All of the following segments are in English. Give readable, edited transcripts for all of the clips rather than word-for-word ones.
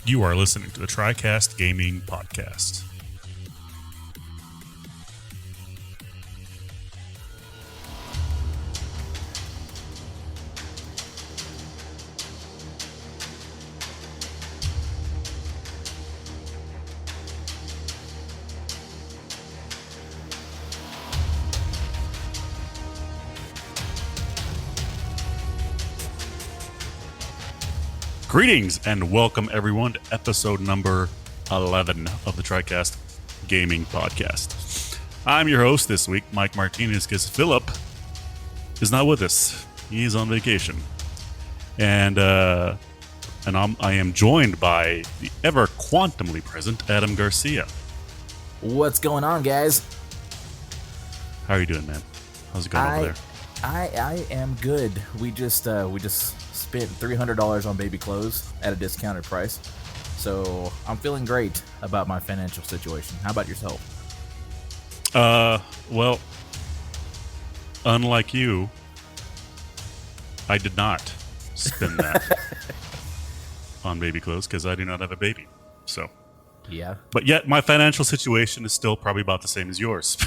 You are listening to the Tricast Gaming Podcast. Greetings and welcome everyone to episode number 11 of the Tricast Gaming Podcast. I'm your host this week, Mike Martinez, because Philip is not with us. He's on vacation. And I am joined by the ever quantumly present Adam Garcia. What's going on, guys? How are you doing, man? How's it going over there? I am good. We just spent $300 on baby clothes at a discounted price, so I'm feeling great about my financial situation. How about yourself? Well, unlike you, I did not spend that on baby clothes because I do not have a baby. So, yeah. But yet, my financial situation is still probably about the same as yours.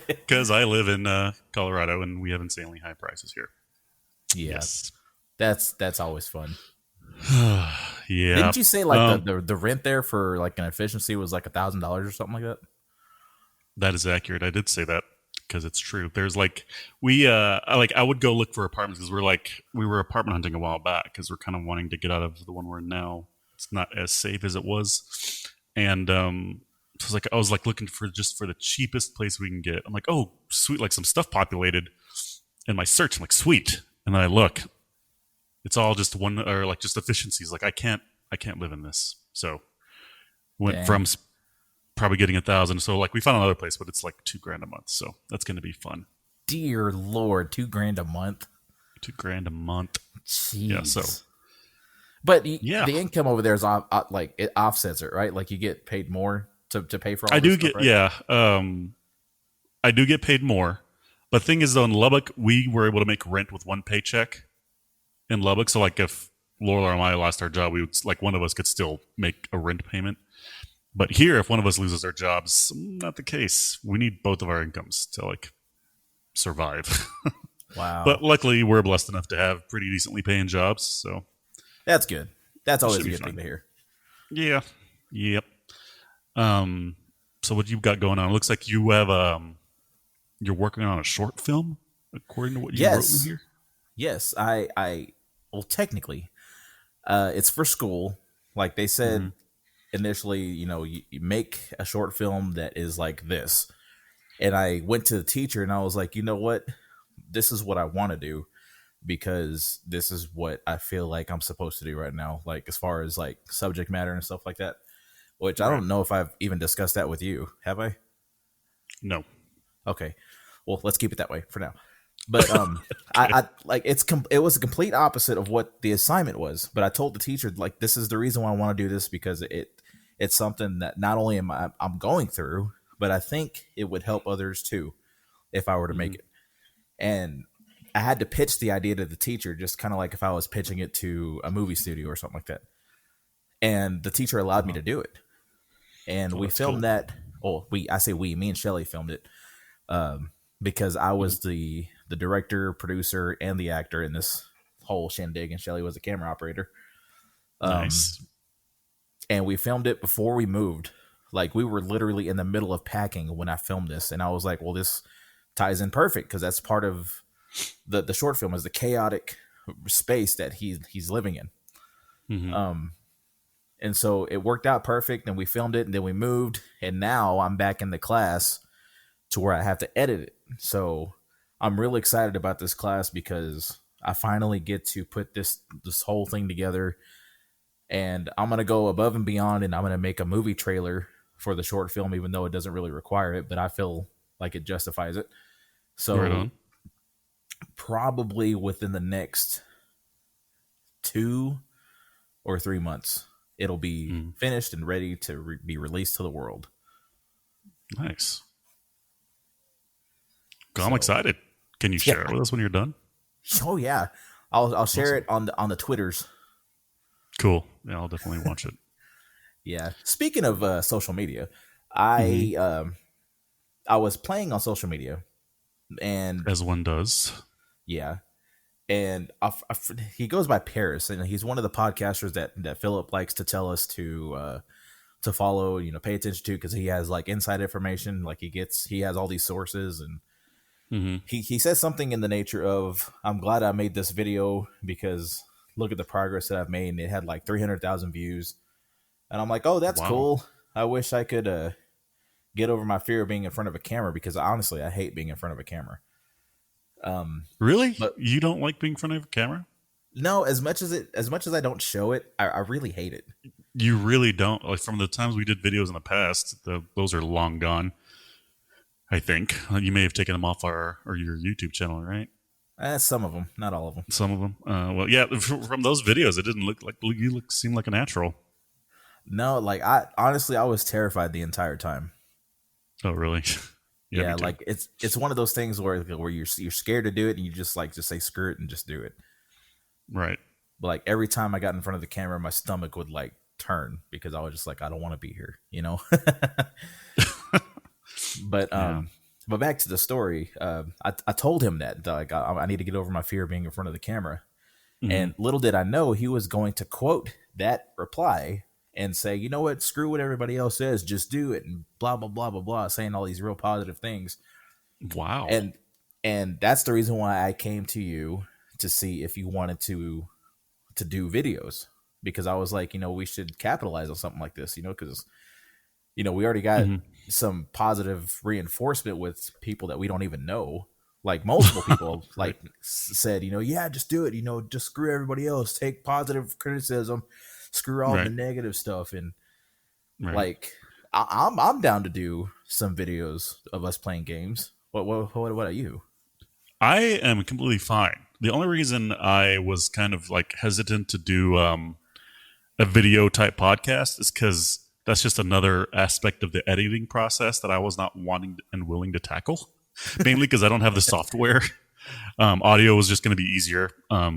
Because I live in Colorado and we have insanely high prices here. Yeah, yes. That's always fun. Yeah. Didn't you say like the rent there for like an efficiency was like $1,000 or something like that? That is accurate. I did say that because it's true. There's like I would go look for apartments because we were apartment hunting a while back because we're kind of wanting to get out of the one we're in now. It's not as safe as it was, and so I was looking for the cheapest place we can get. I'm like, oh sweet, like some stuff populated in my search. I'm like, sweet, and then I look. It's all just one, or like just efficiencies. Like I can't live in this. So went from probably getting 1,000. So like we found another place, but it's like $2,000 a month. So that's going to be fun. Dear Lord, $2,000 a month. $2,000 a month. Jeez. Yeah. So, but the income over there is like it offsets it, right? Like you get paid more to pay for all. This stuff, right? Yeah. I do get paid more. But the thing is, though, in Lubbock, we were able to make rent with one paycheck. In Lubbock, so like if Laura and I lost our job, we would like one of us could still make a rent payment. But here, if one of us loses our jobs, not the case. We need both of our incomes to like survive. Wow! But luckily, we're blessed enough to have pretty decently paying jobs, so that's good. That's always a good thing to hear. Yeah. Yep. So what you got going on? It looks like you have you're working on a short film, according to what you wrote in here. Yes, well, technically, it's for school. Like they said initially, you make a short film that is like this. And I went to the teacher and I was like, you know what? This is what I want to do because this is what I feel like I'm supposed to do right now. Like as far as like subject matter and stuff like that, which I don't know if I've even discussed that with you. Have I? No. Okay. Well, let's keep it that way for now. But I like it was a complete opposite of what the assignment was. But I told the teacher like this is the reason why I want to do this because it's something that not only I'm going through, but I think it would help others too if I were to make it. And I had to pitch the idea to the teacher, just kind of like if I was pitching it to a movie studio or something like that. And the teacher allowed me to do it. And we filmed that. Oh, me and Shelly filmed it because I was the director, producer, and the actor in this whole shindig, and Shelly was the camera operator. Nice. And we filmed it before we moved. Like, we were literally in the middle of packing when I filmed this, and I was like, well, this ties in perfect, because that's part of the short film is the chaotic space that he's living in. Mm-hmm. And so it worked out perfect, and we filmed it, and then we moved, and now I'm back in the class to where I have to edit it. So I'm really excited about this class because I finally get to put this whole thing together, and I'm going to go above and beyond, and I'm going to make a movie trailer for the short film, even though it doesn't really require it, but I feel like it justifies it. So right on. Probably within the next 2 or 3 months, it'll be finished and ready to be released to the world. Nice. I'm excited. Can you share it with us when you're done? Oh yeah, I'll share it on the Twitters. Cool. Yeah, I'll definitely watch it. Yeah. Speaking of social media, Hmm. I I was playing on social media, and As one does. yeah, and he goes by Paris, and he's one of the podcasters that Philip likes to tell us to follow, pay attention to, because he has like inside information. Like he has all these sources, and Hmm. he says something in the nature of, "I'm glad I made this video because look at the progress that I've made." And it had like 300,000 views, and I'm like, "Oh, that's Wow. cool. I wish I could get over my fear of being in front of a camera, because honestly, I hate being in front of a camera." Um, Really? but You don't like being in front of a camera? no, as much as I don't show it, I really hate it. You really don't. Like from the times we did videos in the past, those are long gone. I think you may have taken them off our or your YouTube channel, right? Some of them, not all of them. Some of them. Well, yeah. From those videos, it didn't look like you look seem like a natural. No, like I honestly, I was terrified the entire time. Oh, really? Yeah, me Yeah, too. like it's one of those things where you're scared to do it, and you just say screw it and just do it. Right. But like every time I got in front of the camera, my stomach would like turn, because I was just like, I don't want to be here. But Yeah. but back to the story. I told him that like I need to get over my fear of being in front of the camera, Hmm. and little did I know he was going to quote that reply and say, "You know what? Screw what everybody else says. Just do it." And blah blah blah blah blah, saying all these real positive things. Wow. And that's the reason why I came to you to see if you wanted to do videos, because I was like, we should capitalize on something like this, because we already got Hmm. some positive reinforcement with people that we don't even know. Like multiple people Right. like said, yeah, just do it, just screw everybody else, take positive criticism, screw all the Right. negative stuff. And Right. like I'm down to do some videos of us playing games. What are you? I am completely fine. The only reason I was kind of like hesitant to do a video type podcast is because that's just another aspect of the editing process that I was not wanting and willing to tackle. Mainly because I don't have the software. Audio was just going to be easier. I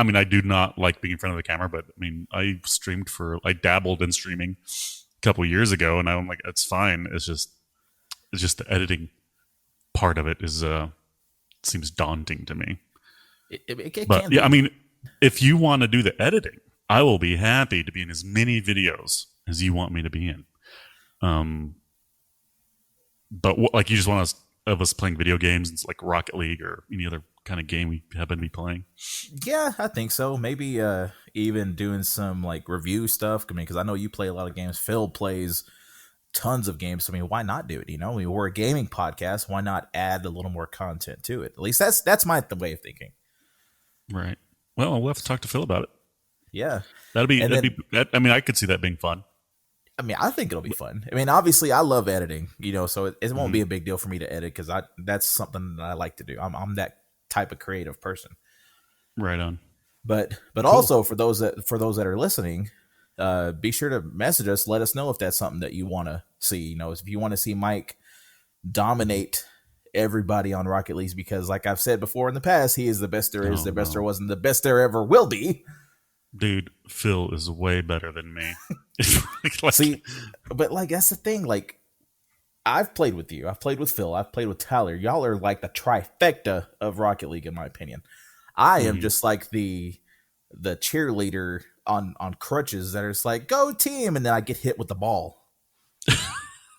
mean, I do not like being in front of the camera, but I mean, I dabbled in streaming a couple years ago, and I'm like, it's fine. It's just the editing part of it is seems daunting to me. It But can yeah, I be. mean, if you want to do the editing, I will be happy to be in as many videos as you want me to be in. Um, but like, you just want us of us playing video games, it's like Rocket League or any other kind of game we happen to be playing. Yeah, I think so. Maybe even doing some like review stuff. I mean, because I know you play a lot of games. Phil plays tons of games. I mean, why not do it? I mean, we're a gaming podcast. Why not add a little more content to it? At least that's my way of thinking. Right. Well, we'll have to talk to Phil about it. Yeah, That'd be and that'd then be. I mean, I could see that being fun. I mean, I think it'll be fun. I mean, obviously, I love editing. So it won't be Hmm. a big deal for me to edit, because I that's something that I like to do. I'm that type of creative person. Right on. But Cool. also for those that are listening, be sure to message us. Let us know if that's something that you want to see. If you want to see Mike dominate everybody on Rocket League, because like I've said before in the past, he is the best there is, Oh the best there no, wasn't, the best there ever will be. dude, Phil is way better than me. It's like, See, but like that's the thing. Like I've played with you, I've played with Phil, I've played with Tyler. Y'all are like the trifecta of Rocket League, in my opinion. I am mhm. just like the cheerleader on crutches that are just like, go team, and then I get hit with the ball.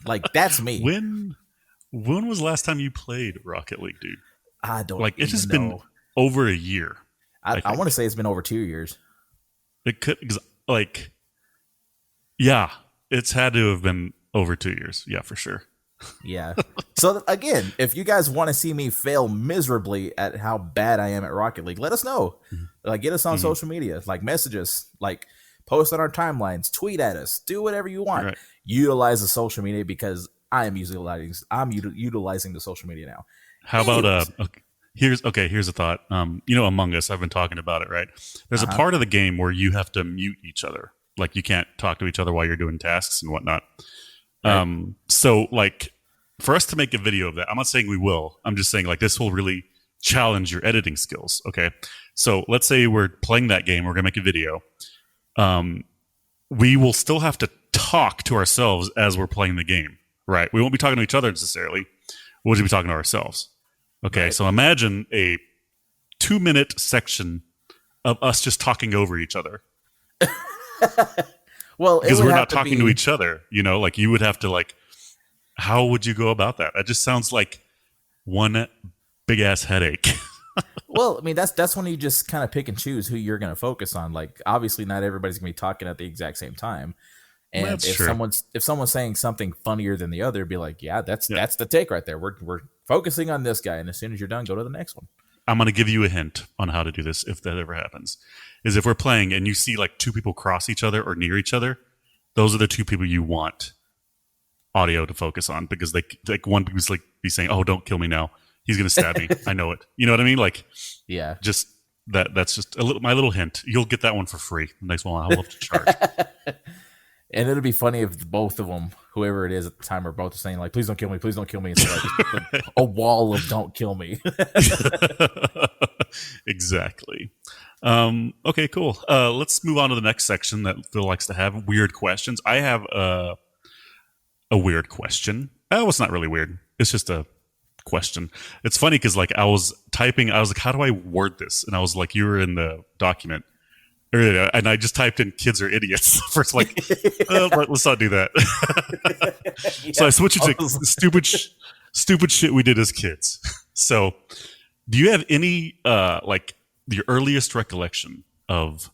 Like that's me. when when was the last time you played Rocket League, dude? I don't Like, it's even just been know. over a year. I I want to think say it's been over 2 years. it could, like, yeah, it's had to have been over 2 years. Yeah, for sure. Yeah. So again, if you guys want to see me fail miserably at how bad I am at Rocket League, let us know. Like get us on Hmm. social media, like message us, like post on our timelines, tweet at us, do whatever you want. Right. Utilize the social media, because I'm utilizing the social media now. How about Anyways, okay, here's a thought. Among Us, I've been talking about it, right? There's a uh-huh. part of the game where you have to mute each other. Like, you can't talk to each other while you're doing tasks and whatnot. Right. So like, for us to make a video of that, I'm not saying we will. I'm just saying, like, this will really challenge your editing skills. Okay. So let's say we're playing that game, we're gonna make a video. um, we will still have to talk to ourselves as we're playing the game, right? We won't be talking to each other necessarily. We'll just be talking to ourselves. Okay, Right. so imagine a 2-minute section of us just talking over each other Well, it because would we're have not to talking to be. each other. Like you would have to like, how would you go about that? That just sounds like one big ass headache. Well, I mean, that's when you just kind of pick and choose who you're going to focus on. Like, obviously, not everybody's going to be talking at the exact same time. And That's true. if someone's saying something funnier than the other, be like, yeah, Yeah. that's the take right there. We're focusing on this guy, and as soon as you're done, go to the next one. I'm going to give you a hint on how to do this if that ever happens. Is if we're playing and you see like two people cross each other or near each other, those are the two people you want audio to focus on because they like one people's like be saying, "Oh, don't kill me now. He's going to stab me. I know it." You know what I mean? Like Yeah. just that's just my little hint. You'll get that one for free. The next one I'll have to charge. And it'd be funny if both of them, whoever it is at the time, are both saying like, "Please don't kill me, please don't kill me." And so like a wall of "Don't kill me." Exactly. Okay, cool. Let's move on to the next section that Phil likes to have weird questions. I have a weird question. Oh, it's not really weird. It's just a question. It's funny because like I was typing, I was like, how do I word this? And I was like, you were in the document earlier, and I just typed in "kids are idiots" first. Like, let's not do that. So I switched it to stupid shit we did as kids. So, do you have any like the earliest recollection of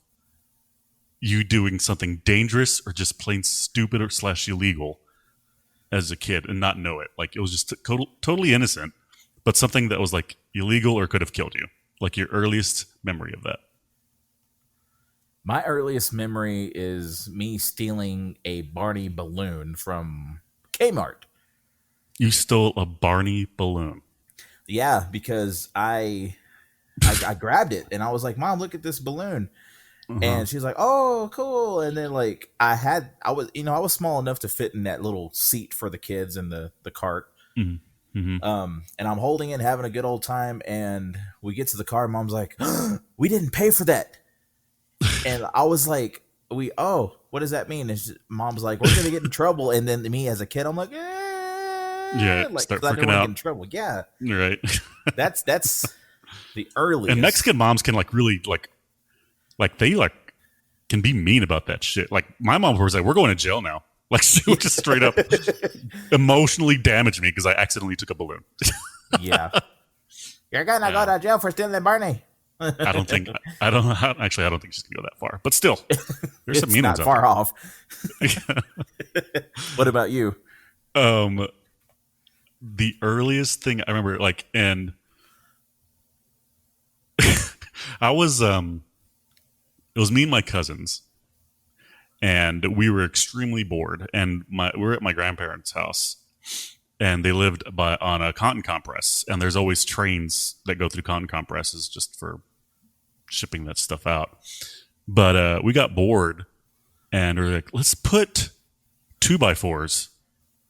you doing something dangerous or just plain stupid or slash illegal as a kid and not know it? Like it was just totally innocent, but something that was like illegal or could have killed you. Like your earliest memory of that. My earliest memory is me stealing a Barney balloon from Kmart. You stole a Barney balloon. Yeah, because I grabbed it and I was like, "Mom, look at this balloon." Uh-huh. And she's like, "Oh, cool." And then like I was small enough to fit in that little seat for the kids in the cart. Mm-hmm. Mm-hmm. And I'm holding it, having a good old time, and we get to the car. Mom's like, "We didn't pay for that." And I was like, what does that mean? Mom's like, "We're gonna get in trouble." And then me as a kid, I'm like, Yeah, like, start because I didn't freaking want to get out. in trouble. Yeah, Right. that's the And earliest. Mexican moms can like really like they like can be mean about that shit. Like my mom was like, "We're going to jail now." Like she would just straight up emotionally damage me because I accidentally took a balloon. Yeah, you're gonna go Yeah. to jail for stealing Barney. I don't think I don't actually I don't think she's gonna go that far. But still, there's some It's mean not ones out far off. there. What about you? um the earliest thing I remember like and I was it was me and my cousins and we were extremely bored and we were at my grandparents' house and they lived on a cotton compress and there's always trains that go through cotton compresses just for shipping that stuff out. But we got bored and we're like, let's put 2x4s,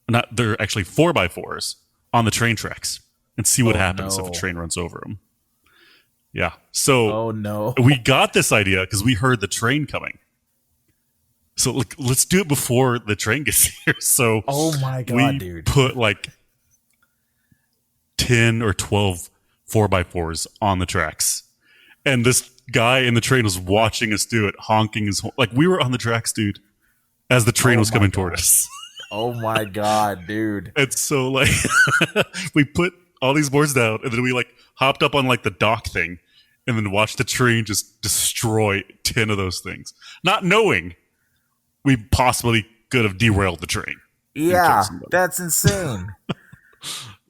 not they're actually 4x4s on the train tracks and see what Oh happens if a no! train runs over them. Yeah. So Oh no! we got this idea because we heard the train coming. So like, let's do it before the train gets here. So Oh my god, we dude! put like 10 or 12 4x4s on the tracks. And this guy in the train was watching us do it, honking his like we were on the tracks, dude, as the train Oh was my coming toward god! us. Oh my god, dude! And so like we put all these boards down and then we like hopped up on like the dock thing and then watched the train just destroy 10 of those things. Not knowing we possibly could have derailed the train and killed Yeah, somebody. that's insane.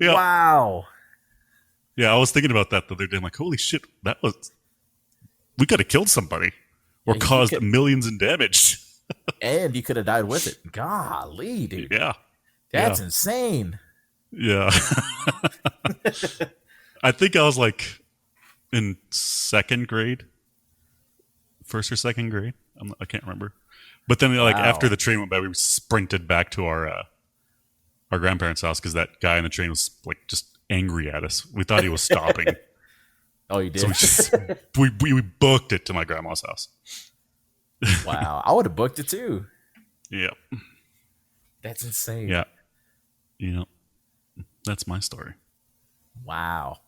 Yeah. Wow. Yeah, I was thinking about that the other day. I'm like, holy shit, we could have killed somebody or Yeah, you caused could, millions in damage. and you could have died with it. Golly, dude, Yeah. Yeah. that's insane. Yeah. I think I was like in second grade, first or second grade. I can't remember. But then, like after Wow. the train went by, we sprinted back to our grandparents' house because that guy in the train was like just angry at us. We thought he was stopping, Oh, you so did. we booked it to my grandma's house. Wow, I would have booked it too. Yeah, That's insane. yeah, yeah. That's my story. Wow.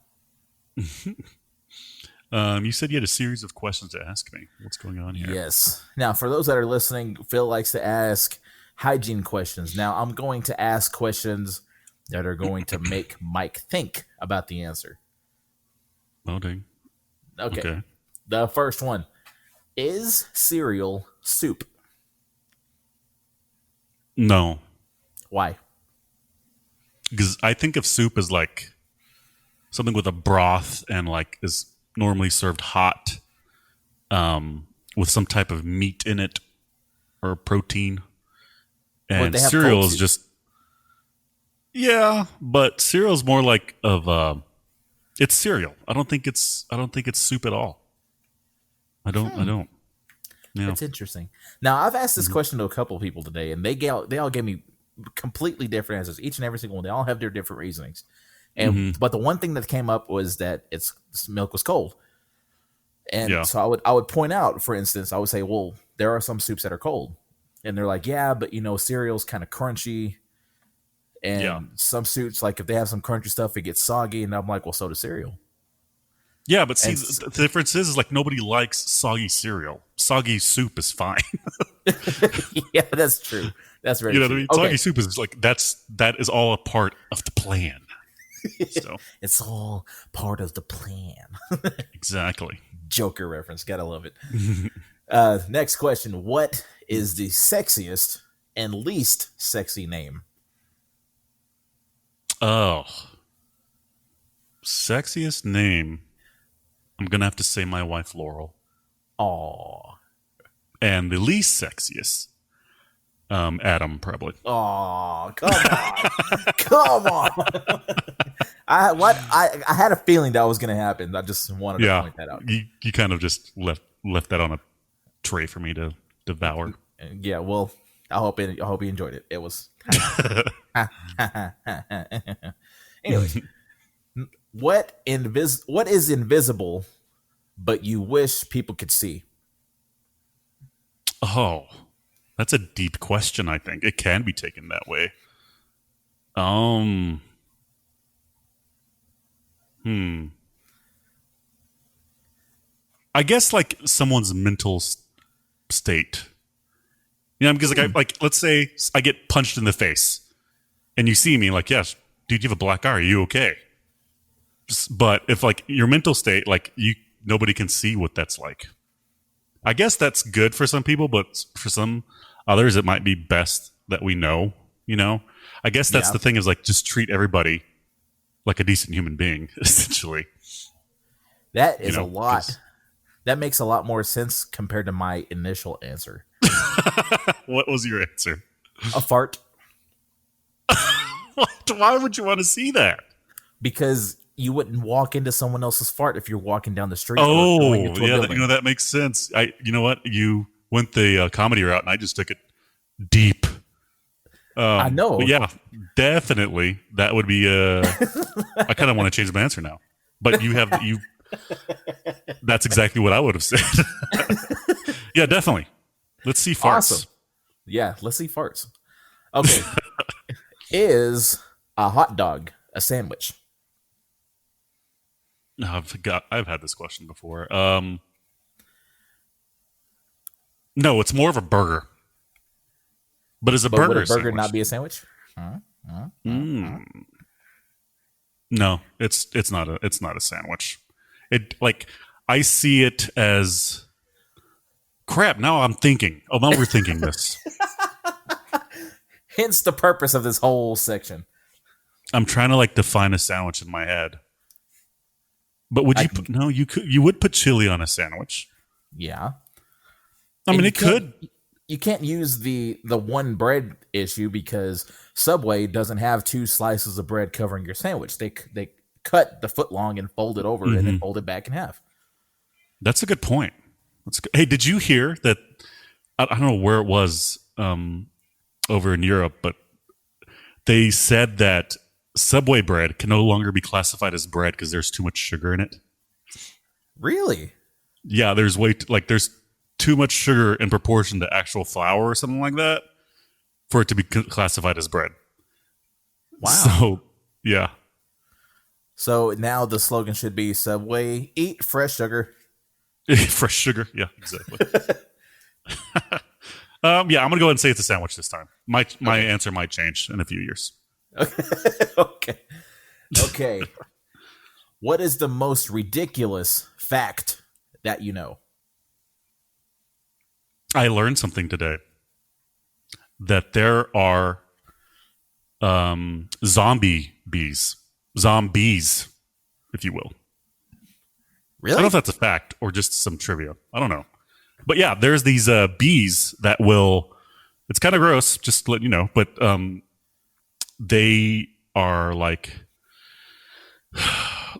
You said you had a series of questions to ask me. What's going on here? Yes. Now, for those that are listening, Phil likes to ask hygiene questions. Now, I'm going to ask questions that are going to make Mike think about the answer. Oh, dang. Okay. Okay. The first one, is cereal soup? No, Why? because I think of soup as like something with a broth and like is normally served hot, with some type of meat in it or protein. But And they have cold cereal is soup. just yeah, but cereal is more like of it's cereal. I don't think it's soup at all. I don't. Yeah. That's interesting. Now, I've asked this Mhm. question to a couple of people today, and they all gave me completely different answers. Each and every single one. They all have their different reasonings. And Mhm. but the one thing that came up was that its milk was cold. And Yeah. so I would point out, for instance, I would say, well, there are some soups that are cold. And they're like, yeah, but cereal's kind of crunchy. Yeah. And some soups, like if they have some crunchy stuff, it gets soggy. And I'm like, well, so does cereal. Yeah, but see, And the difference is like nobody likes soggy cereal. Soggy soup is fine. yeah, that's true. That's very You know what I true. mean? Soggy Okay. soup is like that is all a part of the plan. So It's all part of the plan. exactly. Joker reference. Gotta love it. Next question. What is the sexiest and least sexy name? Oh, sexiest name. I'm gonna have to say my wife Laurel, Aw. and the least sexiest, Adam probably. Aw, come on. Come on. I had a feeling that was gonna happen. I just wanted to Yeah, point that out. you kind of just left that on a tray for me to devour. Yeah, well, I hope you enjoyed it. It was anyways, what is invisible but you wish people could see? Oh, that's a deep question. I think it can be taken that way. Um, hmm. I guess like someone's mental state. You know, because like let's say I get punched in the face, and you see me like, yes, dude, you have a black eye. Are you okay? But if like your mental state, like nobody can see what that's like. I guess that's good for some people, but for some others, it might be best that we know. You know, I guess that's Yeah, the thing is like just treat everybody like a decent human being, essentially. that You is a know, lot. That makes a lot more sense compared to my initial answer. what was your answer? A fart, What? Why would you want to see that? because you wouldn't walk into someone else's fart if you're walking down the street or going Oh, into a yeah, building. that makes sense. You know what? You went the comedy route, and I just took it deep. I But know. yeah, definitely that would be. I kind of want to change my answer now, but you. That's exactly what I would have said. Yeah, definitely. Let's see farts. Awesome. Yeah, let's see farts. Okay. Is a hot dog a sandwich? No, I've had this question before. No, it's more of a burger. But is a But would burger a a burger sandwich? not be a sandwich? Mm. No, it's not a sandwich. It like I see it as crap. Now I'm thinking. I'm overthinking this. Hence the purpose of this whole section. I'm trying to like define a sandwich in my head. But would I you can, put, no, you would put chili on a sandwich. yeah. I And mean it could. you can't use the one bread issue because Subway doesn't have two slices of bread covering your sandwich. They cut the foot long and fold it over and then Mhm. fold it back in half. That's a good point. That's good. Hey, did you hear that I don't know where it was over in Europe, but they said that Subway bread can no longer be classified as bread because there's too much sugar in it. Really? Yeah, there's way like there's too much sugar in proportion to actual flour or something like that for it to be classified as bread. Wow. So, yeah. So now the slogan should be Subway, eat fresh sugar. Fresh sugar. Yeah, exactly. Yeah, I'm going to go ahead and say it's a sandwich this time. My Okay. answer might change in a few years. Okay. Okay. What is the most ridiculous fact that you know? I learned something today that there are zombies, if you will. I don't know Really? if that's a fact or just some trivia. I don't know. But yeah, there's these bees that will. It's kind of gross, just to let you know. But they are like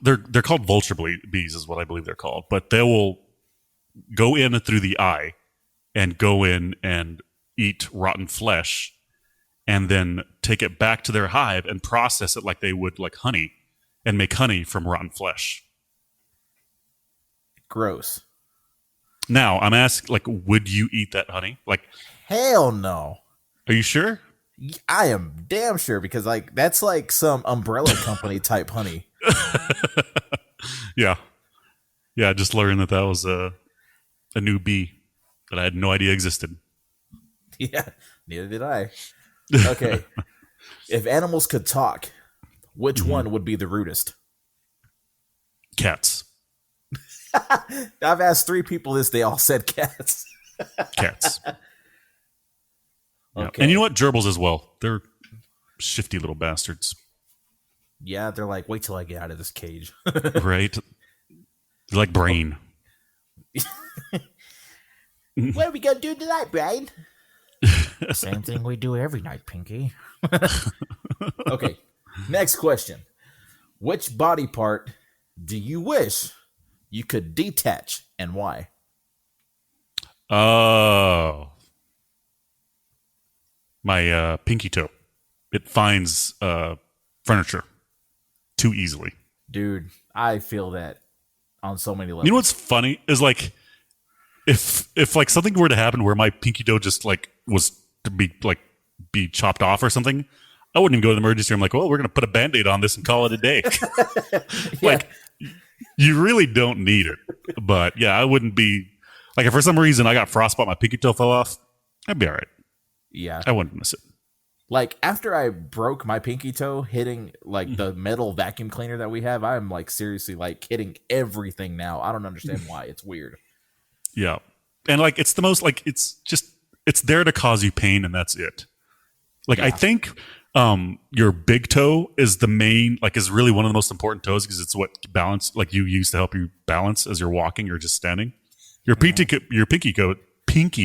they're called vulture bees, is what I believe they're called. But they will go in through the eye and go in and eat rotten flesh, and then take it back to their hive and process it like they would like honey, and make honey from rotten flesh. Gross. Now I'm asking, like, would you eat that honey? Like, Hell no. are you sure? I am damn sure because like that's like some umbrella company type honey. Yeah, yeah. I just learned that was a new bee that I had no idea existed. Yeah, neither did I. Okay. If animals could talk, which Mhm. one would be the rudest? Cats, I've asked 3 people this, they all said cats. cats. Yeah. And you Okay. know what? Gerbils as well. They're shifty little bastards, Yeah, they're like, wait till I get out of this cage. right? They're like Oh, brain. what are we gonna do tonight, Brian? Same thing we do every night, Pinky. Okay. Next question. Which body part do you wish you could detach and why? Oh, my pinky toe. It finds furniture too easily. Dude, I feel that on so many You know levels. what's funny is like if like something were to happen where my pinky toe just like was to be chopped off or something, I wouldn't even go to the emergency room. Like, well, we're gonna put a band-aid on this and call it a day. Yeah. Like, you really don't need it. But yeah, I wouldn't be like if for some reason I got frostbite, my pinky toe fell off. I'd be all right. Yeah. I wouldn't miss it. Like after I broke my pinky toe hitting like the metal vacuum cleaner that we have, I'm like seriously like hitting everything now. I don't understand why. It's weird. Yeah, and like it's the most like it's there to cause you pain, and that's it. Like I Yeah. think your big toe is the main like is really one of the most important toes because it's what balance like you use to help you balance as you're walking or just standing. Your pinky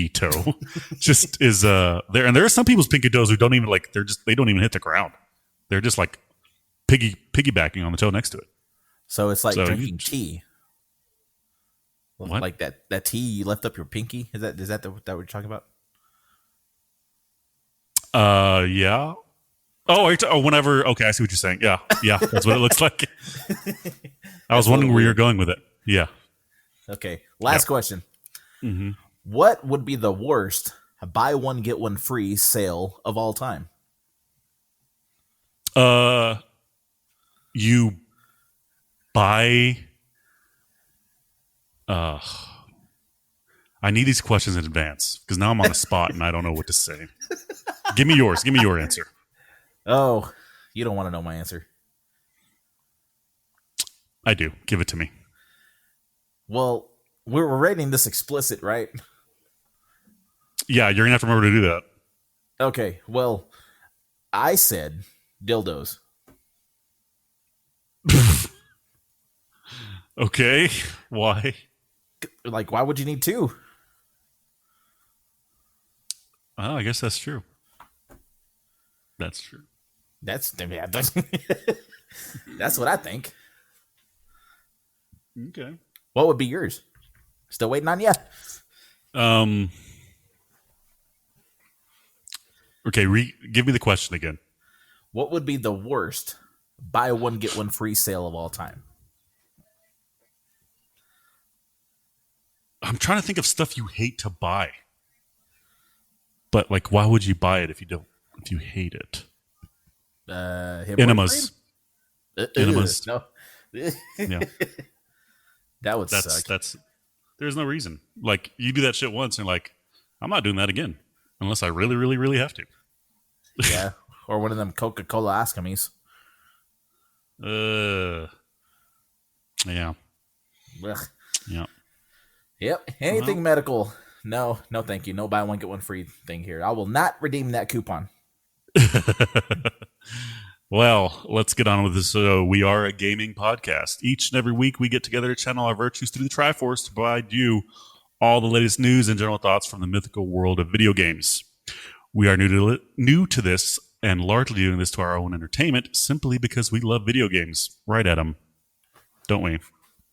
toe just is there, and there are some people's pinky toes who don't even like they don't even hit the ground. They're just like piggybacking on the toe next to it. So it's like So drinking tea. what? Like that tea you left up your pinky. Is that what you're talking about? Yeah. Oh, whenever. Okay, I see what you're saying. Yeah, yeah, that's what it looks like. I was That's a little wondering where you're weird. going with it. Yeah. Okay. Yeah. Last question. hmm What would be the worst buy one get one free sale of all time? Uh, you buy. Uh, I need these questions in advance because now I'm on the spot and I don't know what to say. Give me yours. Give me your answer. Oh, you don't want to know my answer. I do. Give it to me. Well, we're rating this explicit, right? Yeah, you're gonna have to remember to do that. Okay. Well, I said dildos. Okay. Why? Like, why would you need two? Oh, I guess that's true. That's true. That's that's what I think. Okay. What would be yours? Still waiting on you. Um. Okay. Give me the question again. What would be the worst buy one get one free sale of all time? I'm trying to think of stuff you hate to buy. But like, why would you buy it if you hate it? Hit boy frame? Enemas. Enemas. No. Yeah. That would That's suck. that's there's no reason. Like you do that shit once and you're like, I'm not doing that again. Unless I really, really, really have to. Yeah. Or one of them Coca-Cola Oscamies. Yeah. Ugh. Yeah. Yep. Anything Well, medical. No, no, thank you. No buy one, get one free thing here. I will not redeem that coupon. well, let's get on with this. We are a gaming podcast. Each and every week, we get together to channel our virtues through the Triforce to provide you all the latest news and general thoughts from the mythical world of video games. We are new to this and largely doing this to our own entertainment simply because we love video games. Right, Adam? Don't we?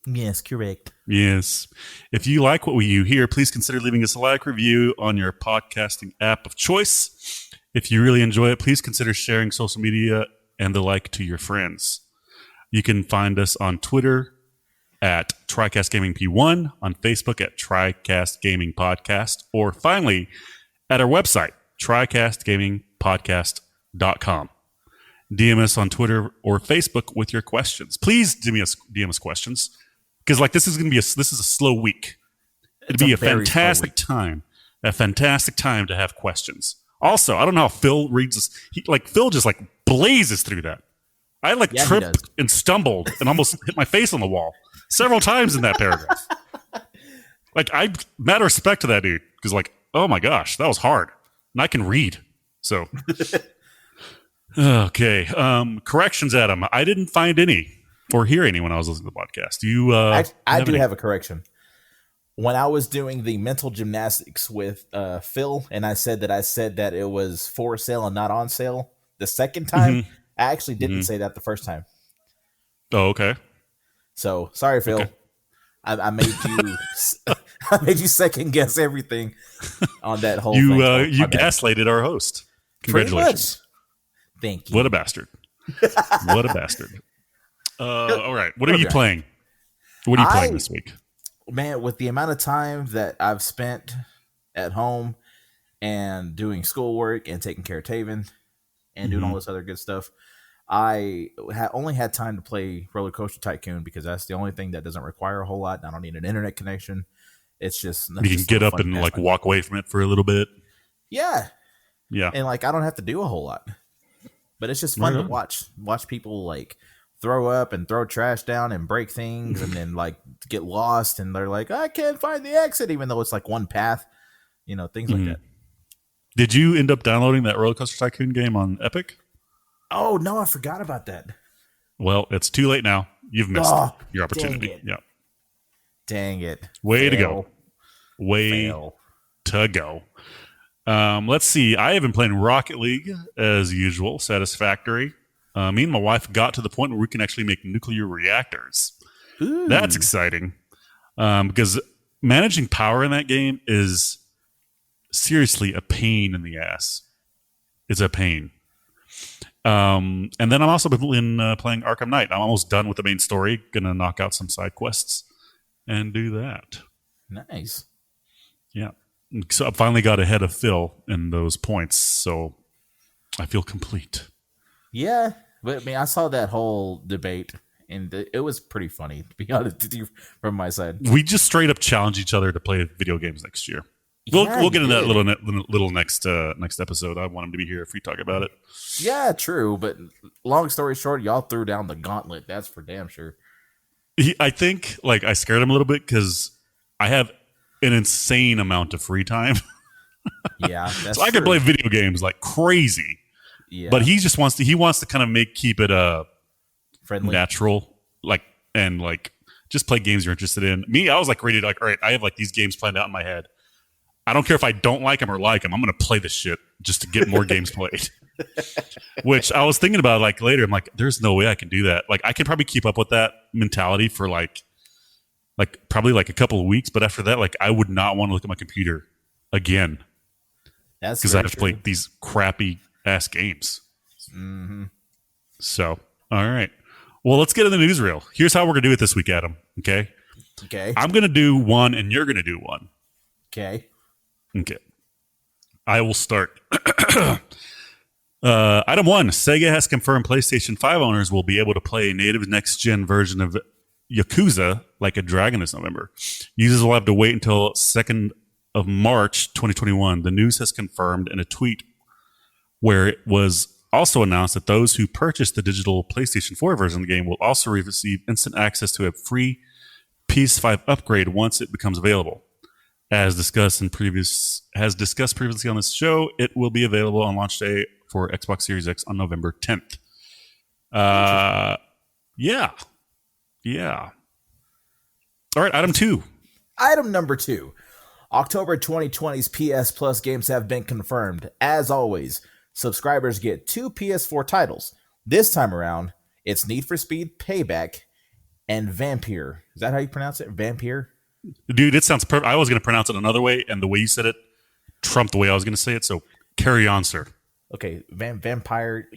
Yes, correct. Yes. If you like what you hear, please consider leaving us a like review on your podcasting app of choice. If you really enjoy it, please consider sharing social media and the like to your friends. You can find us on Twitter at Tricast Gaming P1, on Facebook at Tricast Gaming Podcast, or finally at our website, tricastgamingpodcast.com. DM us on Twitter or Facebook with your questions. Please DM us questions because like this is a slow week. It'd be a fantastic time to have questions. Also, I don't know how Phil reads this. Phil just like blazes through that. I tripped and stumbled and almost hit my face on the wall several times in that paragraph. Mad respect to that dude because oh my gosh, that was hard. And I can read. So, okay. Corrections, Adam. I didn't find any or hear any when I was listening to the podcast. I do have a correction. When I was doing the mental gymnastics with Phil, and I said that it was for sale and not on sale the second time, I actually didn't say that the first time. Oh, okay. So sorry, Phil. Okay. I made you I made you second guess everything on that whole thing. You gaslighted our host. Congratulations. Thank you. What a bastard. What a bastard. All right. What are you playing? What are you playing this week? Man, with the amount of time that I've spent at home and doing schoolwork and taking care of Taven and doing all this other good stuff, I only had time to play Roller Coaster Tycoon because that's the only thing that doesn't require a whole lot. I don't need an internet connection. It's just you can get up and walk away from it for a little bit. Yeah, yeah, and I don't have to do a whole lot, but it's just fun to watch people throw up and throw trash down and break things and then get lost and they're like, I can't find the exit, even though it's one path, things like that. Did you end up downloading that Roller Coaster Tycoon game on Epic? Oh no, I forgot about that. Well, it's too late now. You've missed your opportunity. Yeah. Dang it. Way to go. To go. Let's see. I have been playing Rocket League as usual. Satisfactory. Me and my wife got to the point where we can actually make nuclear reactors. Ooh. That's exciting. Because managing power in that game is seriously a pain in the ass. It's a pain. And then I'm also been playing Arkham Knight. I'm almost done with the main story. Gonna knock out some side quests and do that. Nice. Yeah. So I finally got ahead of Phil in those points, so I feel complete. Yeah, but I saw that whole debate, and it was pretty funny, to be honest with you, from my side. We just straight up challenge each other to play video games next year. We'll get into that little next episode. I want him to be here if we talk about it. Yeah, true. But long story short, y'all threw down the gauntlet. That's for damn sure. I think I scared him a little bit because I have an insane amount of free time. Yeah, that's so I can play video games like crazy. Yeah, but he just wants to kind of keep it friendly, natural, and just play games you're interested in. Me, I was ready to all right. I have these games planned out in my head. I don't care if I don't like them or like them. I'm going to play this shit just to get more games played. Which I was thinking about later. I'm there's no way I can do that. I can probably keep up with that mentality for probably a couple of weeks. But after that, I would not want to look at my computer again. That's because I have to play these crappy ass games. Mm-hmm. So, all right. Well, let's get in the newsreel. Here's how we're going to do it this week, Adam. Okay. Okay. I'm going to do one and you're going to do one. Okay. Okay. I will start. Item one: Sega has confirmed PlayStation 5 owners will be able to play a native next gen version of Yakuza Like a Dragon this November. Users will have to wait until 2nd of March 2021. The news has confirmed in a tweet where it was also announced that those who purchase the digital PlayStation 4 version of the game will also receive instant access to a free PS5 upgrade once it becomes available. As discussed previously on this show, it will be available on launch day for Xbox Series X on November 10th. Yeah. Yeah. All right, item two. Item number 2. October 2020's PS Plus games have been confirmed. As always, subscribers get 2 PS4 titles. This time around, it's Need for Speed Payback and Vampire. Is that how you pronounce it? Vampire? Dude, it sounds perfect. I was going to pronounce it another way, and the way you said it trumped the way I was going to say it, so carry on, sir. Okay, Vampire.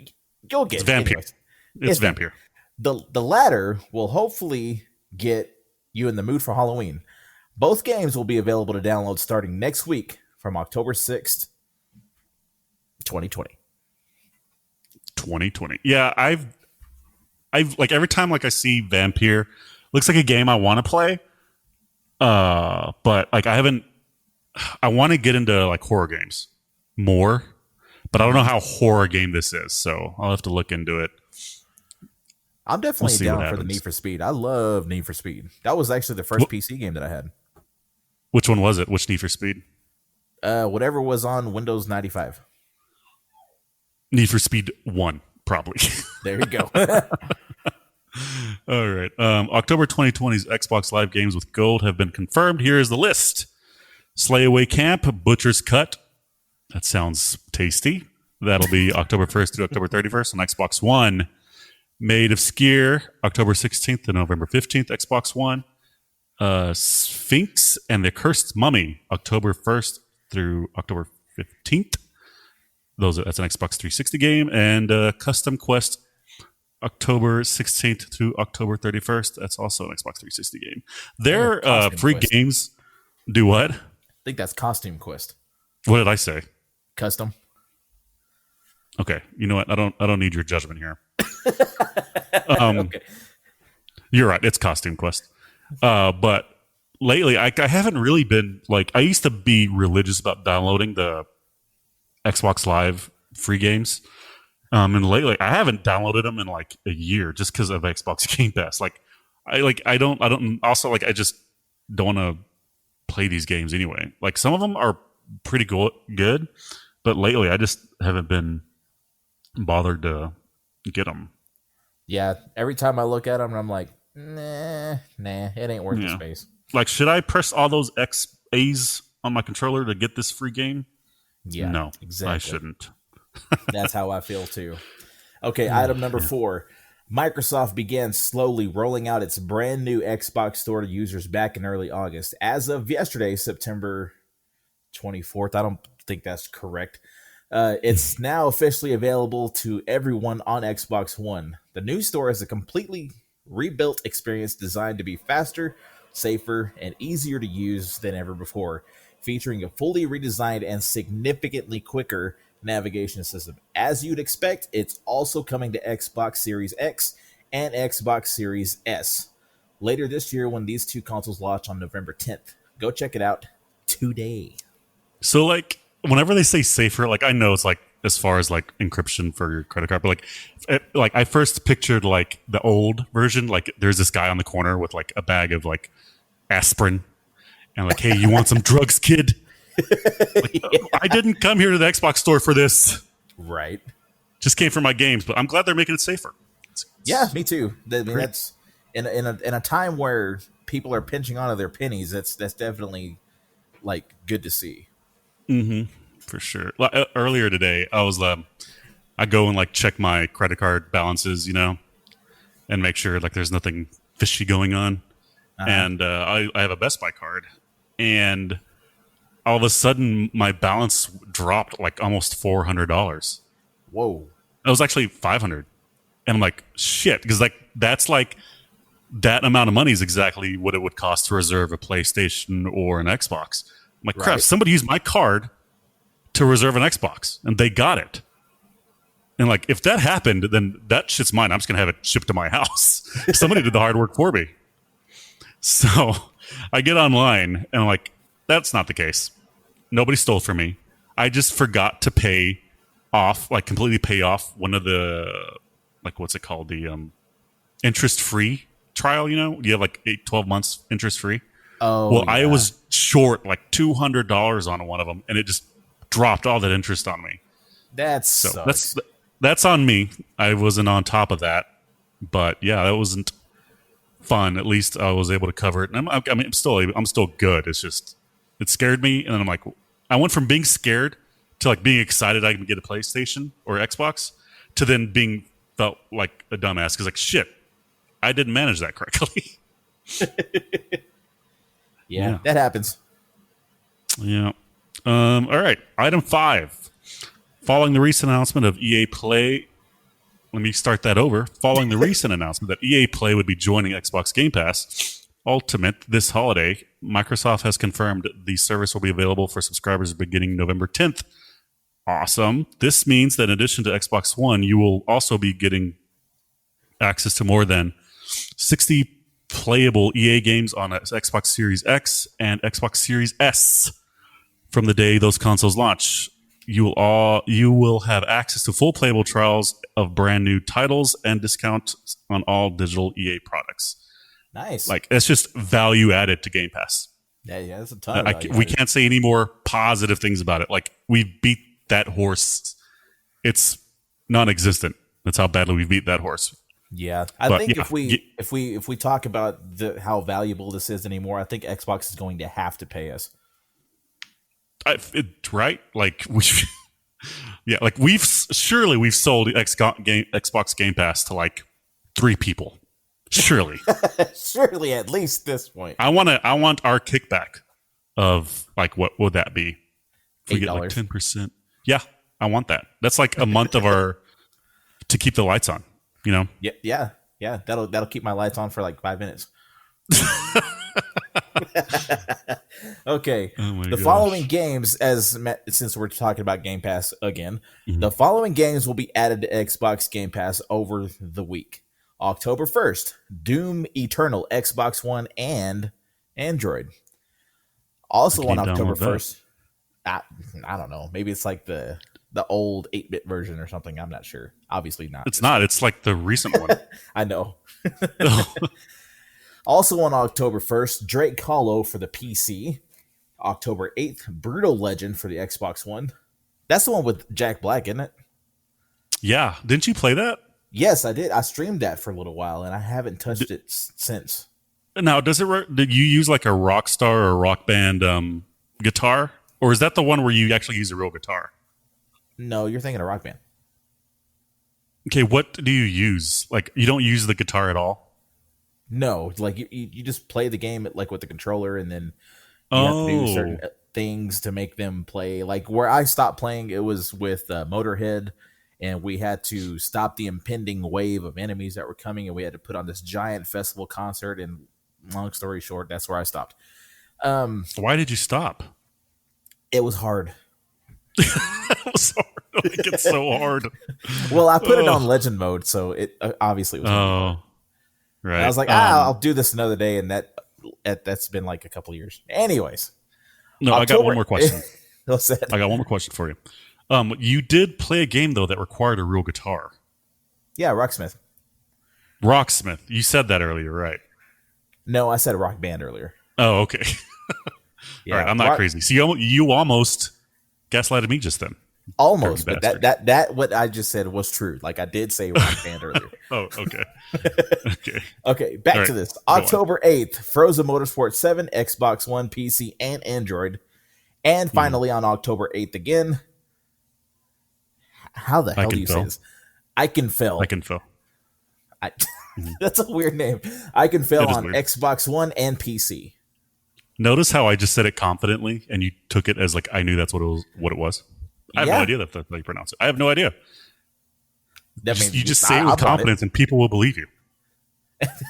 You'll get It's Vampire. Anyways, It's Vampire. the latter will hopefully get you in the mood for Halloween. Both games will be available to download starting next week from October 6th, 2020. 2020. Yeah, I've like every time like I see Vampire, looks like a game I want to play. But like I want to get into like horror games more, but I don't know how horror game this is, so I'll have to look into it. I'm definitely see what down for the happens. Need for Speed. I love Need for Speed. That was actually the first PC game that I had. Which one was it? Which Need for Speed? Whatever was on Windows 95. Need for Speed 1, probably. There you go. All right. October 2020's Xbox Live games with gold have been confirmed. Here is the list: Slayaway Camp, Butcher's Cut. That sounds tasty. That'll be October 1st to October 31st on Xbox One. Maid of Skier, October 16th to November 15th, Xbox One. Sphinx and the Cursed Mummy, October 1st through October 15th. That's an Xbox 360 game. And Custom Quest, October 16th through October 31st. That's also an Xbox 360 game. Their free Quest. games do what? I think that's Costume Quest. What did I say? Custom. Okay, you know what? I don't need your judgment here. Okay. You're right. It's Costume Quest. But lately, I haven't really been like I used to be religious about downloading the Xbox Live free games. And lately, I haven't downloaded them in like a year just because of Xbox Gamepass. I just don't want to play these games anyway. Like some of them are pretty good, but lately I just haven't been bothered to get them. Yeah, every time I look at them, I'm like, nah, it ain't worth the space. Like, should I press all those XAs on my controller to get this free game? Yeah, No, exactly. I shouldn't. That's how I feel too. Okay, item number 4. Microsoft began slowly rolling out its brand new Xbox store to users back in early August. As of yesterday, September 24th, I don't think that's correct. It's now officially available to everyone on Xbox One. The new store is a completely rebuilt experience designed to be faster, safer, and easier to use than ever before, featuring a fully redesigned and significantly quicker navigation system. As you'd expect, it's also coming to Xbox Series X and Xbox Series S later this year when these two consoles launch on November 10th. Go check it out today. So, like, whenever they say safer, like, I know it's like as far as like encryption for your credit card, but like I first pictured like the old version. Like, there's this guy on the corner with like a bag of like aspirin, and like, hey, you want some drugs, kid? Like, I didn't come here to the Xbox store for this. Right. Just came for my games, but I'm glad they're making it safer. Yeah, me too. I mean, that's in a time where people are pinching onto their pennies. That's definitely like good to see. Mm-hmm. For sure. Earlier today, I go and like check my credit card balances, and make sure like there's nothing fishy going on. And I have a Best Buy card, and all of a sudden my balance dropped like almost $400. Whoa. It was actually $500, and I'm like, shit, because like that's like that amount of money is exactly what it would cost to reserve a PlayStation or an Xbox. I'm like, crap, Right. somebody used my card to reserve an Xbox and they got it. And like, if that happened, then that shit's mine. I'm just going to have it shipped to my house. Somebody did the hard work for me. So I get online and I'm like, that's not the case. Nobody stole from me. I just forgot to pay off, like completely pay off one of the, like, what's it called? The interest free trial, you know? You have like 12 months interest free. Oh, Well, I yeah. was short like $200 on one of them and it just dropped all that interest on me. That So sucks. that's on me. I wasn't on top of that, but yeah, that wasn't fun. At least I was able to cover it. And I mean, I'm still good. It's just it scared me, and then I'm like, I went from being scared to like being excited I can get a PlayStation or Xbox to then being felt like a dumbass because like shit, I didn't manage that correctly. Yeah, that happens. Yeah. All right. Item 5. Following the recent announcement of EA Play, let me start that over. Following the recent announcement that EA Play would be joining Xbox Game Pass Ultimate this holiday, Microsoft has confirmed the service will be available for subscribers beginning November 10th. Awesome. This means that in addition to Xbox One, you will also be getting access to more than 60 playable EA games on Xbox Series X and Xbox Series S from the day those consoles launch. You will have access to full playable trials of brand new titles and discounts on all digital EA products. Nice. Like it's just value added to Game Pass. Yeah, that's a ton of value We added. can't say any more positive things about it. Like we beat that horse. It's non-existent. That's how badly we beat that horse. Yeah, I But, think yeah, if we talk about how valuable this is anymore, I think Xbox is going to have to pay us. Right? Like we, yeah, like we've sold Xbox Game Pass to like 3 people. Surely, Surely, at least this point, I want our kickback of like what would that be? If we get like $8. 10%. Yeah, I want that. That's like a month of our to keep the lights on. You know, Yeah. That'll keep my lights on for like 5 minutes. Okay. Oh my The gosh. following games, since we're talking about Game Pass again, the following games will be added to Xbox Game Pass over the week. October 1st, Doom Eternal, Xbox One and Android. Also I on can't October download that. 1st, I don't know. Maybe it's like the old 8-bit version or something. I'm not sure. Obviously not. It's not. It's like the recent one. I know. Also on October 1st, Drake Hollow for the PC. October 8th, Brutal Legend for the Xbox One. That's the one with Jack Black, isn't it? Yeah. Didn't you play that? Yes, I did. I streamed that for a little while, and I haven't touched it since. Now, did you use like a rock star or rock band guitar? Or is that the one where you actually use a real guitar? No, you're thinking of Rock Band. Okay, what do you use? Like, you don't use the guitar at all? No, like you just play the game like with the controller, and then you have to do certain things to make them play. Like where I stopped playing, it was with Motorhead, and we had to stop the impending wave of enemies that were coming, and we had to put on this giant festival concert. And long story short, that's where I stopped. Why did you stop? It was hard. It was hard. Like, it's so hard. Well, I put it on legend mode, so it obviously was. Oh, right. I was like, I'll do this another day, and that's been like a couple of years. Anyways, No, I got one more question. What's that? I got one more question for you. You did play a game though that required a real guitar. Yeah, Rocksmith. Rocksmith. You said that earlier, right? No, I said Rock Band earlier. Oh, okay. Yeah, All right, I'm not crazy. So you almost gaslighted me just then. almost, Dirty but bastard. that what I just said was true. Like I did say Rock Band earlier. Oh, okay. Okay. Okay, back All right, to this. go on. October 8th, Forza Motorsport 7, Xbox One, PC, and Android. And finally on October 8th again. How the hell do you say Iconfell. this? Iconfell. Iconfell. I, that's a weird name. Iconfell That is on weird. Xbox One and PC. Notice how I just said it confidently, and you took it as like I knew that's what it was. What it was. I have no Yeah. idea that's how you pronounce it. I have no idea. That means You just say it with I've done confidence, and people will believe you.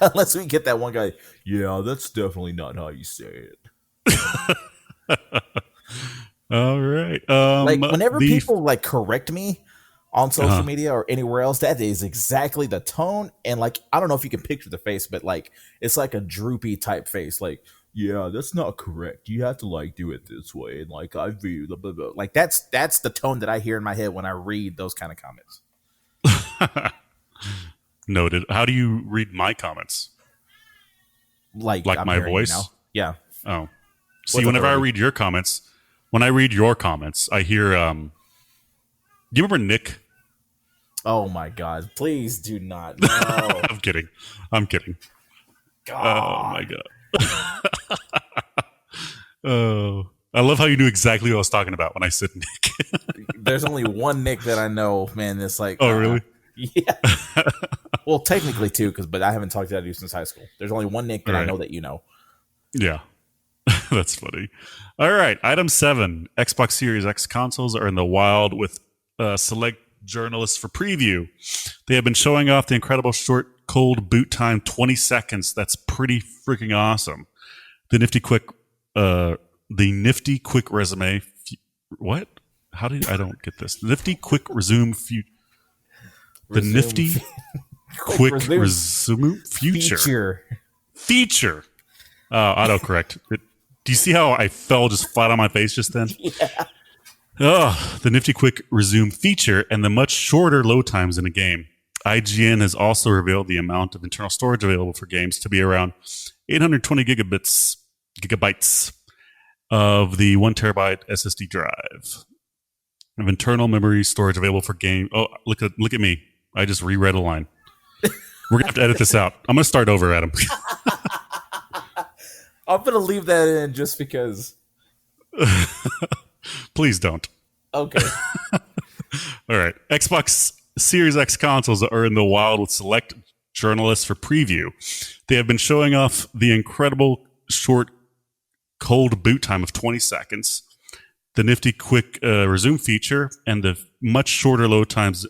Unless we get that one guy, yeah, that's definitely not how you say it. All right. Like whenever The people like correct me on social uh, media or anywhere else, that is exactly the tone. And like, I don't know if you can picture the face, but like, it's like a droopy type face. Like, yeah, that's not correct. You have to like do it this way. And like, I view the blah, blah. Like that's the tone that I hear in my head when I read those kind of comments. noted. How do you read my comments? Like Like I'm my hearing you now. voice? Yeah, Oh, see, with whenever I authority. read your comments, when I read your comments, I hear. Do you remember Nick? Oh my god! Please do not. No. I'm kidding. I'm kidding. Oh my God. god. Oh, I love how you knew exactly what I was talking about when I said Nick. There's only one Nick that I know, man. That's like, Oh, really? yeah. Well, technically two, but I haven't talked to that dude since high school. There's only one Nick All that I right. know that you know. Yeah, that's funny. All right. Item 7. Xbox Series X consoles are in the wild with select journalists for preview. They have been showing off the incredible short, cold boot time, 20 seconds. That's pretty freaking awesome. The nifty quick, uh, the nifty quick resume. What? How did I don't get this? Nifty quick resume. The Resume, nifty quick quick resume resume future feature. feature. Autocorrect. Do you see how I fell just flat on my face just then? Yeah. Oh, the nifty quick resume feature and the much shorter load times in a game. IGN has also revealed the amount of internal storage available for games to be around 820 gigabytes of the 1 terabyte SSD drive of internal memory storage available for game. Oh, look at me! I just reread a line. We're gonna have to edit this out. I'm gonna start over, Adam. I'm gonna leave that in just because. Please don't. Okay. All right. Xbox Series X consoles are in the wild with select journalists for preview. They have been showing off the incredible short, cold boot time of 20 seconds, the nifty quick resume feature, and the much shorter load times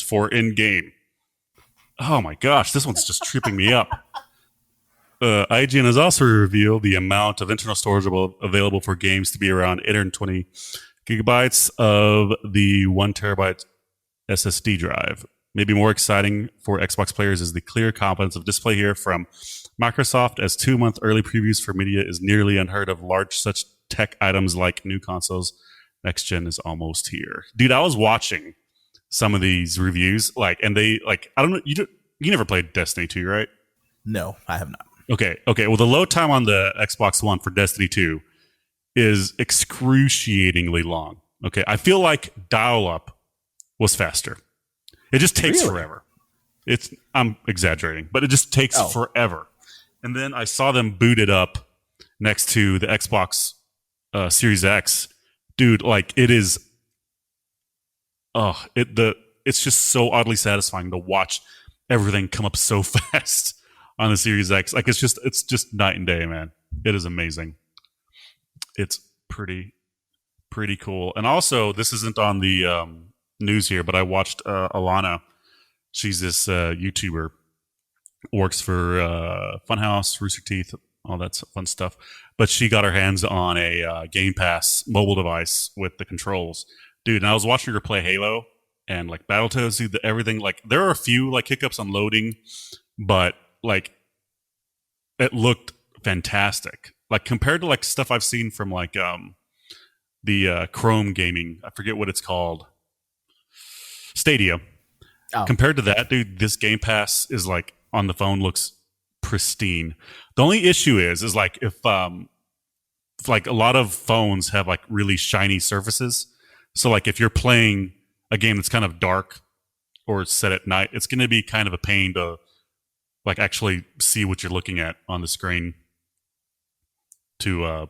for in game. Oh my gosh, this one's just tripping me up. IGN has also revealed the amount of internal storage available for games to be around 820 gigabytes of the 1 terabyte SSD drive. Maybe more exciting for Xbox players is the clear competence of display here from Microsoft, as 2 month early previews for media is nearly unheard of. Large such tech items like new consoles, next gen is almost here. Dude, I was watching some of these reviews, and they I don't know, you never played Destiny 2, right? No, I have not. Okay. Well, the load time on the Xbox One for Destiny 2 is excruciatingly long. Okay, I feel like dial-up was faster. It just takes Really? forever. I'm exaggerating, but it just takes Oh, forever. And then I saw them boot it up next to the Xbox Series X. Dude, it is. It's just so oddly satisfying to watch everything come up so fast on the Series X. It's just night and day, man. It is amazing. It's pretty cool. And also, this isn't on the news here, but I watched Alana. She's this YouTuber, works for Funhouse, Rooster Teeth, all that fun stuff. But she got her hands on a Gamepass mobile device with the controls, dude. And I was watching her play Halo and Battletoads, dude. Everything there are a few hiccups on loading, but it looked fantastic. Compared to stuff I've seen from the Chrome gaming, I forget what it's called, Stadia. oh, Compared to that, dude, this Game Pass is on the phone looks pristine. The only issue is if a lot of phones have really shiny surfaces. So if you're playing a game that's kind of dark or set at night, it's going to be kind of a pain to actually see what you're looking at on the screen to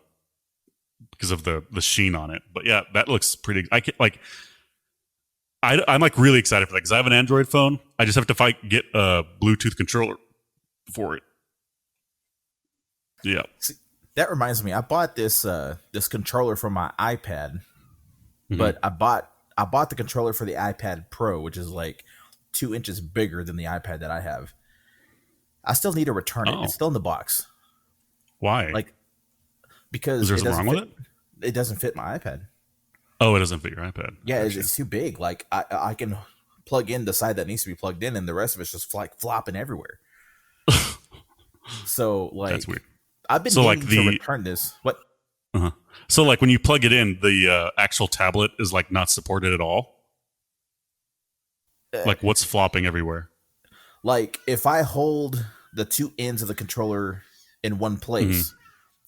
because of the sheen on it. But yeah, that looks pretty. I'm really excited for that because I have an Android phone. I just have to get a Bluetooth controller for it. Yeah. see, that reminds me. I bought this controller for my iPad, Mm-hmm. but I bought the controller for the iPad Pro, which is 2 inches bigger than the iPad that I have. I still need to return it. It's Oh, still in the box. why? Like, Is because there it something doesn't wrong with fit. it? It doesn't fit my iPad. Oh, it doesn't fit your iPad. I Yeah, got you. it's too big. Like I can plug in the side that needs to be plugged in, and the rest of it's just like flopping everywhere. So That's weird. like, I've been So like needing to the return this. What? uh so like when you plug it in, the actual tablet is like not supported at all. Uh, Like what's flopping everywhere? like if I hold the two ends of the controller in one Hmm. place,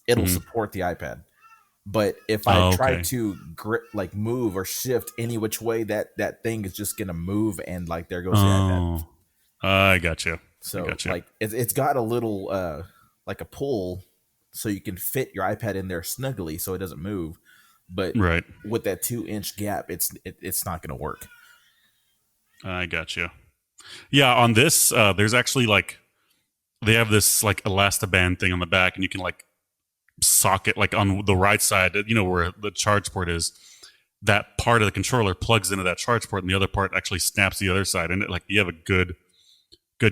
it'll Hmm. support the iPad. But if I Oh, try okay. to grip, like move or shift any which way, that thing is just gonna move, and like there goes the iPad. Oh, I got you. I So got you. like it's got a little like a pull, so you can fit your iPad in there snugly, so it doesn't move. But Right. with that 2 inch gap, it's not gonna work. I got you. Yeah. On this, there's actually like they have this like elastiband thing on the back, and you can like socket like on the right side. You know where the charge port is. That part of the controller plugs into that charge port, and the other part actually snaps the other side, and it, like you have a good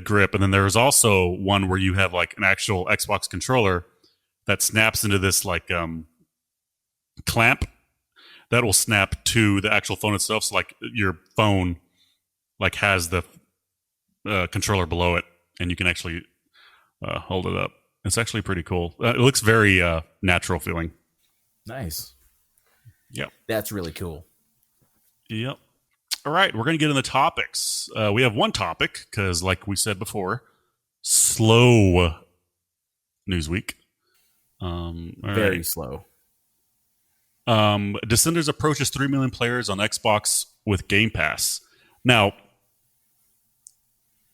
grip. And then there's also one where you have like an actual Xbox controller that snaps into this like clamp that will snap to the actual phone itself. So like your phone like has the controller below it, and you can actually hold it up. It's actually pretty cool. It looks very natural feeling. Nice. Yep. That's really cool. Yep. All right, we're going to get in the topics. We have one topic because, like we said before, slow news week. All Very right. slow. Descenders approaches 3 million players on Xbox with Game Pass. Now,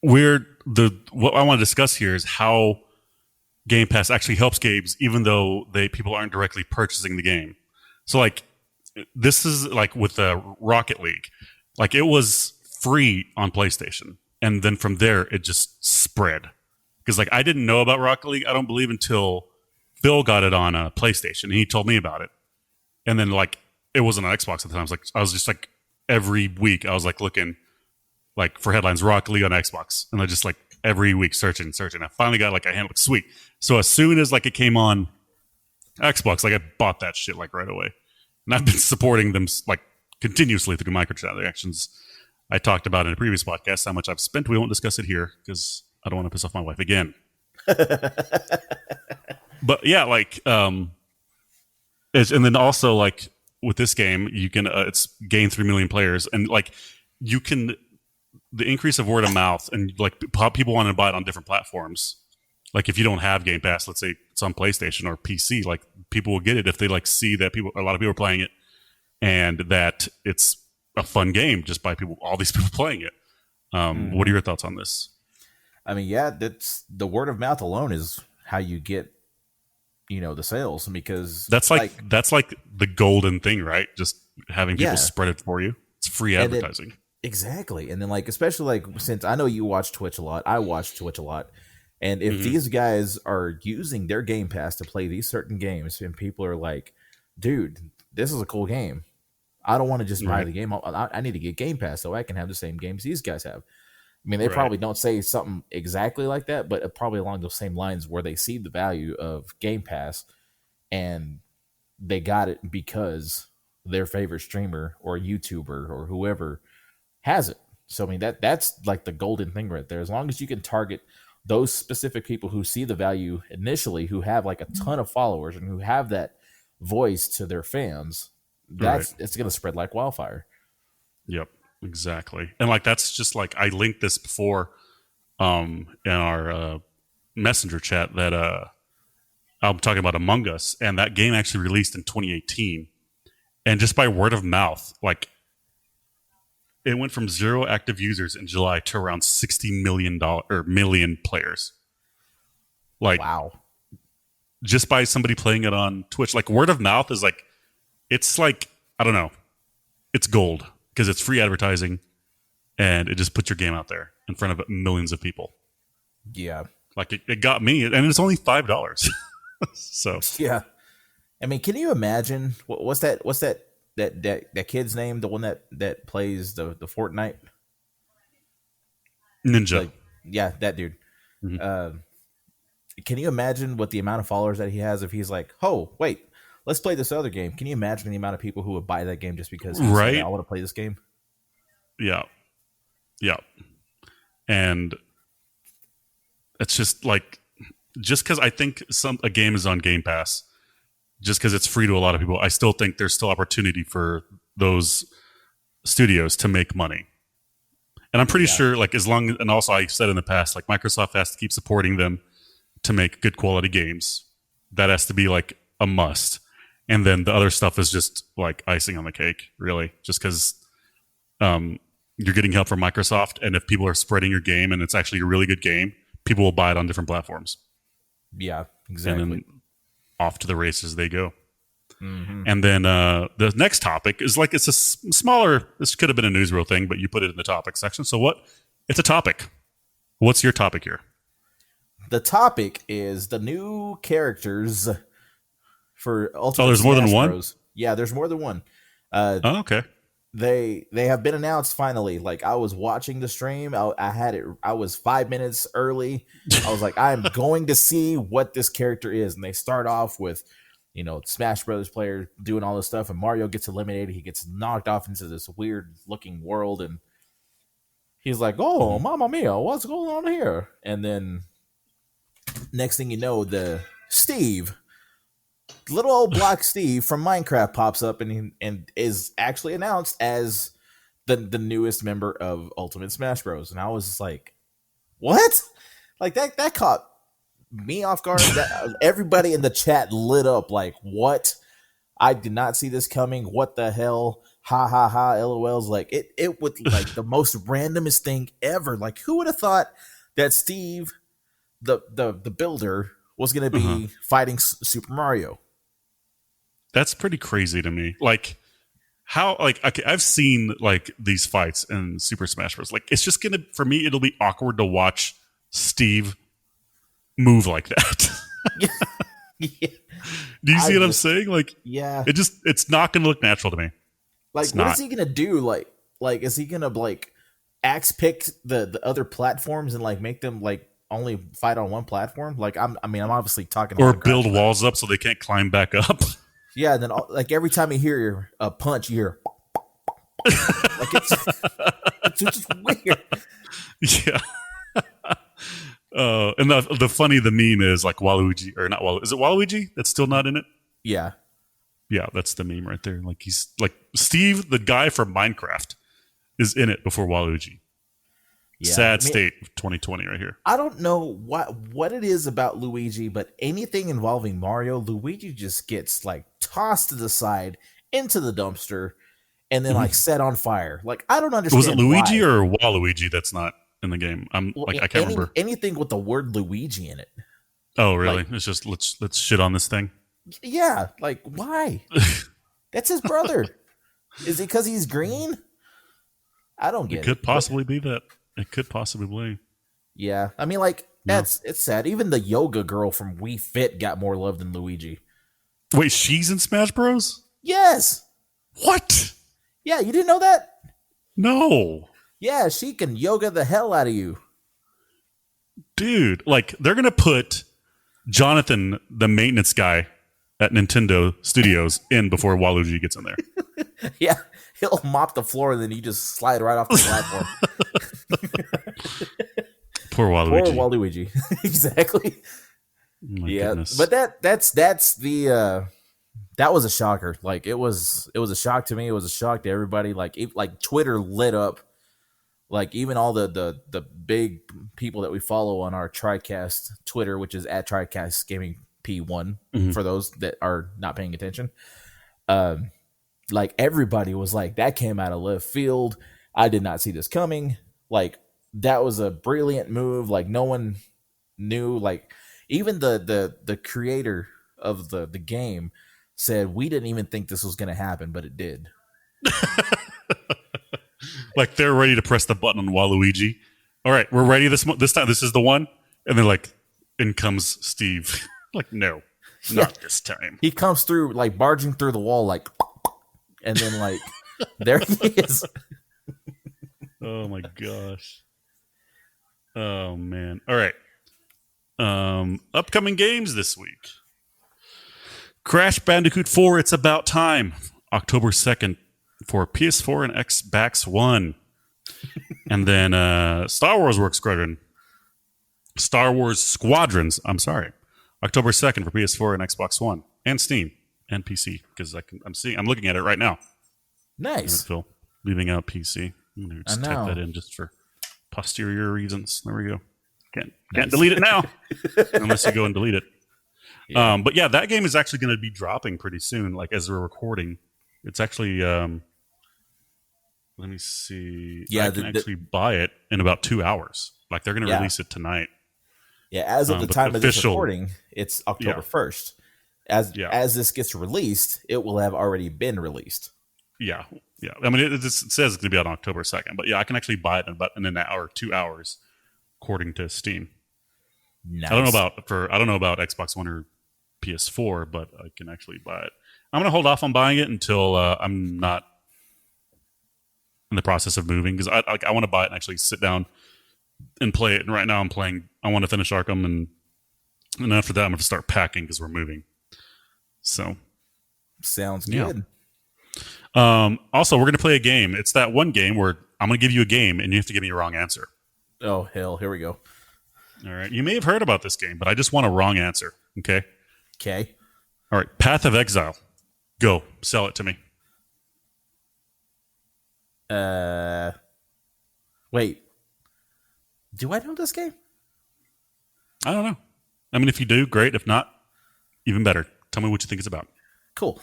what I want to discuss here is how Game Pass actually helps games, even though people aren't directly purchasing the game. So, like, this is like with the Rocket League, like it was free on PlayStation, and then from there it just spread. Because like I didn't know about Rocket League, I don't believe until Phil got it on a PlayStation, and he told me about it. And then like it wasn't on Xbox at the time. I was just like every week I was like looking like for headlines Rocket League on Xbox, and I just like every week searching. I finally got like a handle. Sweet. So as soon as like it came on Xbox, like I bought that shit like right away, and I've been supporting them like continuously through microtransactions. I talked about in a previous podcast how much I've spent. We won't discuss it here because I don't want to piss off my wife again. But yeah, like and then also like with this game, you can it's gain 3 million players, and like you can the increase of word of mouth and like how people want to buy it on different platforms. Like if you don't have Game Pass, let's say it's on PlayStation or PC, like people will get it if they like see that a lot of people are playing it, and that it's a fun game just by all these people playing it. What are Mm-hmm. your thoughts on this? I mean, yeah, that's the word of mouth alone is how you get, the sales, because like, That's like the golden thing, right? Just having people yeah, spread it for you. It's free and then advertising. exactly, and then like especially like since I know you watch Twitch a lot, I watch Twitch a lot, and if Hmm. these guys are using their Game Pass to play these certain games, and people are like, dude, this is a cool game. I don't want to just buy Right, the game. I need to get Game Pass so I can have the same games these guys have. I mean, they right, probably don't say something exactly like that, but probably along those same lines where they see the value of Game Pass and they got it because their favorite streamer or YouTuber or whoever has it. So I mean that's like the golden thing right there. As long as you can target those specific people who see the value initially, who have like a ton of followers and who have that voice to their fans, right. it's gonna spread like wildfire. Yep, exactly. And like that's just like I linked this before in our messenger chat that I'm talking about Among Us, and that game actually released in 2018, and just by word of mouth, like it went from 0 active users in July to around $60 million or million players. Like Wow. just by somebody playing it on Twitch. Like word of mouth is like it's like I don't know, it's gold because it's free advertising and it just puts your game out there in front of millions of people. Yeah. Like it got me, and it's only $5. So Yeah. I mean, can you imagine what's that kid's name? The one that plays the Fortnite. Ninja. Like, yeah, that dude. Mhm. Uh, can you imagine what the amount of followers that he has if he's like, oh, wait, let's play this other game? Can you imagine the amount of people who would buy that game just because he said, I Right? want to play this game? Yeah. Yeah. And it's just like, just because I think a game is on Game Pass, just because it's free to a lot of people, I still think there's still opportunity for those studios to make money. And I'm pretty Yeah. sure, like, as long, and also I said in the past, like, Microsoft has to keep supporting them to make good quality games. That has to be like a must. And then the other stuff is just like icing on the cake, really, just because you're getting help from Microsoft. And if people are spreading your game and it's actually a really good game, people will buy it on different platforms. Yeah, And exactly. then off to the races they go. Mm-hmm. And then the next topic is like it's a smaller. This could have been a newsreel thing, but you put it in the topic section. So what? It's a topic. What's your topic here? The topic is the new characters for Oh, Ultimate there's more than Smash one. Bros. Yeah, there's more than one. Uh, Oh, okay. they have been announced finally. Like I was watching the stream, I had it. I was 5 minutes early. I was like, I'm going to see what this character is, and they start off with, Smash Brothers player doing all this stuff, and Mario gets eliminated. He gets knocked off into this weird looking world, and he's like, "Oh, Mhm. Mamma Mia, what's going on here?" And then next thing you know, the Steve, little old black Steve from Minecraft, pops up and is actually announced as the newest member of Ultimate Smash Bros. And I was just like, "What?" Like that caught me off guard. That everybody in the chat lit up like, "What?" I did not see this coming. What the hell? Ha ha ha! LOLs. Like it would like the most randomest thing ever. Like who would have thought that Steve, the builder, was going to Uh-huh. be fighting Super Mario? That's pretty crazy to me. Like how like okay, I've seen like these fights in Super Smash Bros. Like it's just gonna for me it'll be awkward to watch Steve move like that. Yeah, Do you I see what I'm just saying? Like yeah. it's not gonna look natural to me. Like It's what is not. he gonna do? Like is he gonna like axe pick the other platforms and like make them like only fight on one platform? Like I'm obviously talking Or Minecraft, build but walls up so they can't climb back up. yeah. And then like every time you hear a punch, you hear like it's just weird. Yeah. And the meme is like Waluigi or not Waluigi. Is it Waluigi that's still not in it? Yeah, Yeah, that's the meme right there. Like he's like Steve, the guy from Minecraft, is in it before Waluigi. yeah. Sad I mean, state of 2020 right here. I don't know what it is about Luigi, but anything involving Mario, Luigi just gets like tossed to the side into the dumpster and then like Mhm. set on fire. Like I don't Was it understand Luigi why. or Waluigi that's not in the game? I'm Well, like I can't remember. anything with the word Luigi in it. Oh, really? Like It's just let's shit on this thing. yeah, like why? That's his brother. Is it because he's green? I don't It get it. could But possibly be that. It could possibly be. yeah, I mean, like No. it's sad. Even the yoga girl from Wii Fit got more love than Luigi. Wait, she's in Smash Bros? Yes, What? yeah, you didn't know that? No. Yeah, she can yoga the hell out of you. Dude, like they're gonna put Jonathan, the maintenance guy at Nintendo Studios, in before Waluigi gets in there. Yeah, he'll mop the floor and then you just slide right off the platform. Poor Poor Waluigi. Waluigi. Exactly. My Yeah, goodness. but that's the that was a shocker. Like it was a shock to me. It was a shock to everybody. Like Twitter lit up. Like even all the big people that we follow on our Tricast Twitter, which is at Tricast Gaming P1 Mhm. for those that are not paying attention. Um, like everybody was like, that came out of left field. I did not see this coming. Like that was a brilliant move. Like no one knew. Like even the creator of the game said we didn't even think this was going to happen, but it did. Like they're ready to press the button on Waluigi. All right, we're ready this time. This is the one. And then like in comes Steve. Like no, Yeah, not this time. he comes through like barging through the wall, like, and then like there he is. Oh my gosh. Oh man. All right. Upcoming games this week. Crash Bandicoot 4, It's About Time. October 2nd for PS4 and Xbox One. And then Star Wars Work Squadron. Star Wars Squadrons, I'm sorry. October 2nd for PS4 and Xbox One. And Steam and PC. Because I'm looking at it right now. Nice. Phil, leaving out PC. I'm going to just type that in just for posterior reasons. There we go. Can't delete it now. Unless you go and delete it. Yeah. But yeah, that game is actually going to be dropping pretty soon. Like as we're recording, it's actually. Let me see. Yeah, I can actually buy it in about 2 hours. Like they're going to release it tonight. Yeah, as of the time of this recording, it's October 1st. As this gets released, it will have already been released. Yeah. I mean, it says it's going to be out on October 2nd, but yeah, I can actually buy it in an hour, 2 hours, according to Steam. Nice. I don't know about Xbox One or PS4, but I can actually buy it. I'm going to hold off on buying it until I'm not in the process of moving because I want to buy it and actually sit down and play it. And right now I want to finish Arkham and after that I'm going to start packing because we're moving. So sounds good. Also, we're going to play a game. It's that one game where I'm going to give you a game and you have to give me a wrong answer. Oh, hell. Here we go. All right. You may have heard about this game, but I just want a wrong answer. Okay? Okay. All right. Path of Exile. Go. Sell it to me. Wait. Do I know this game? I don't know. I mean, if you do, great. If not, even better. Tell me what you think it's about. Cool.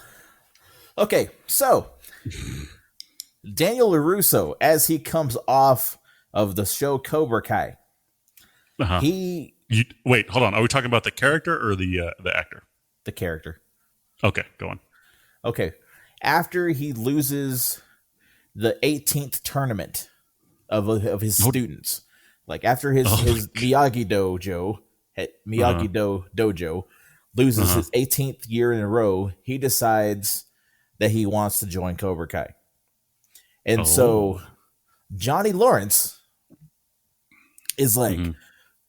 Okay, so Daniel LaRusso, as he comes off of the show Cobra Kai, wait, hold on. Are we talking about the character or the actor? The character. Okay, go on. Okay, after he loses the 18th tournament of his students, like after his Miyagi dojo loses his 18th year in a row, he decides that he wants to join Cobra Kai. And so Johnny Lawrence is like,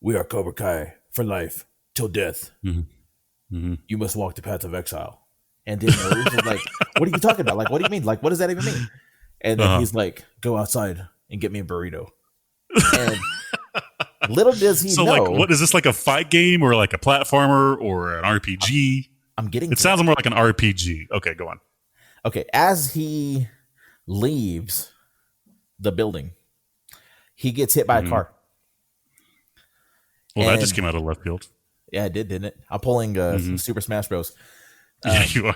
we are Cobra Kai for life, till death. You must walk the path of exile. And then Lawrence like, what are you talking about? Like, what do you mean? Like, what does that even mean? And then he's like, go outside and get me a burrito. And little does he know. So, like, what is this, like a fight game or like a platformer or an RPG? I'm getting it. Sounds more like an RPG. Okay, go on. Okay, as he leaves the building, he gets hit by a car. Well, that just came out of left field. Yeah, it did, didn't it? I'm pulling Super Smash Bros. Yeah, you are.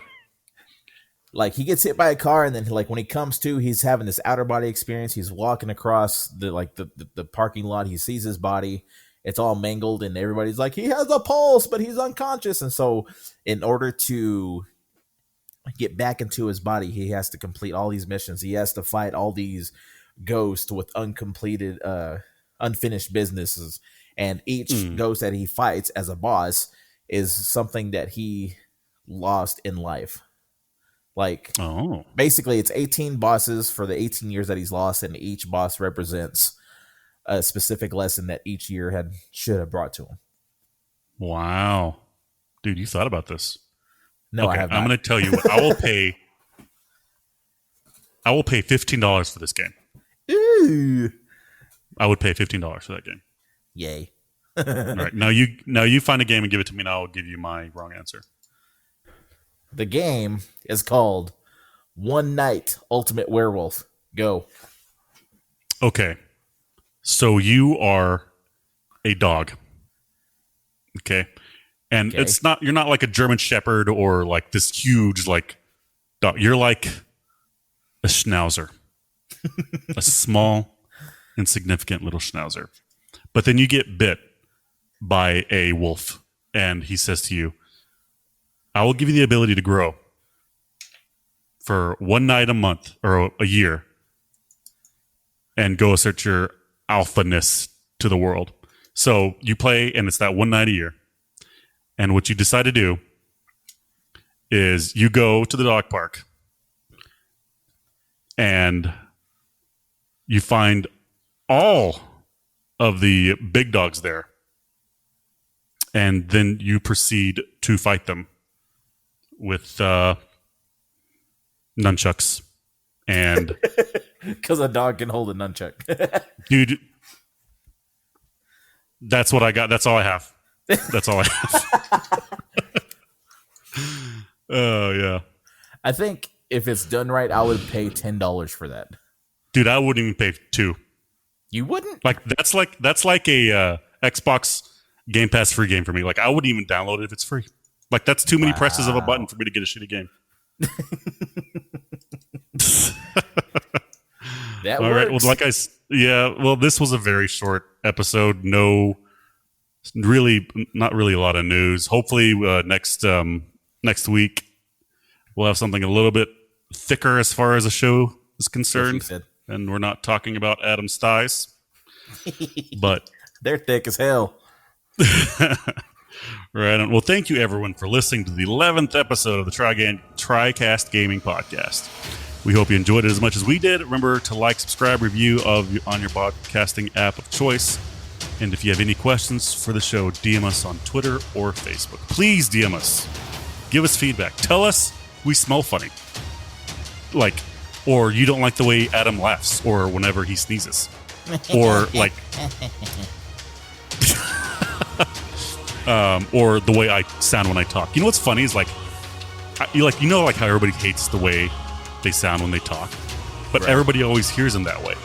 Like, he gets hit by a car, and then like when he comes to, he's having this outer body experience. He's walking across the parking lot. He sees his body. It's all mangled, and everybody's like, he has a pulse, but he's unconscious. And so, in order to get back into his body, he has to complete all these missions. He has to fight all these ghosts with unfinished businesses. And each ghost that he fights as a boss is something that he lost in life. Like, basically, it's 18 bosses for the 18 years that he's lost, and each boss represents a specific lesson that each year should have brought to him. Wow. Dude, you thought about this. No, I have not. I'm going to tell you what. I will pay $15 for this game. Ooh. I would pay $15 for that game. Yay. All right. Now you find a game and give it to me, and I'll give you my wrong answer. The game is called One Night Ultimate Werewolf. Go. Okay. So you are a dog. Okay. And you're not like a German Shepherd or like this huge like dog. You're like a schnauzer. A small, insignificant little schnauzer. But then you get bit by a wolf, and he says to you, I will give you the ability to grow for one night a month or a year and go assert your alphaness to the world. So you play, and it's that one night a year. And what you decide to do is you go to the dog park and you find all of the big dogs there, and then you proceed to fight them with nunchucks. And Because a dog can hold a nunchuck. dude, that's what I got. That's all I have. That's all I have. Oh yeah, I think if it's done right, I would pay $10 for that. dude, I wouldn't even pay $2. You wouldn't? Like that's like a Xbox Game Pass free game for me. Like I wouldn't even download it if it's free. Like that's too many presses of a button for me to get a shitty game. That All works. right. Well, well, this was a very short episode. No, really, not really a lot of news. Hopefully, next week we'll have something a little bit thicker as far as the show is concerned, said. and we're not talking about Adam's thighs, but They're thick as hell. right on. Well, thank you everyone for listening to the 11th episode of the Tricast Gaming Podcast. We hope you enjoyed it as much as we did. Remember to like, subscribe, review on your podcasting app of choice. And if you have any questions for the show, DM us on Twitter or Facebook. Please DM us. Give us feedback. Tell us we smell funny. Like, or you don't like the way Adam laughs or whenever he sneezes. Or like or the way I sound when I talk. You know what's funny is like how everybody hates the way they sound when they talk, but Right. everybody always hears them that way.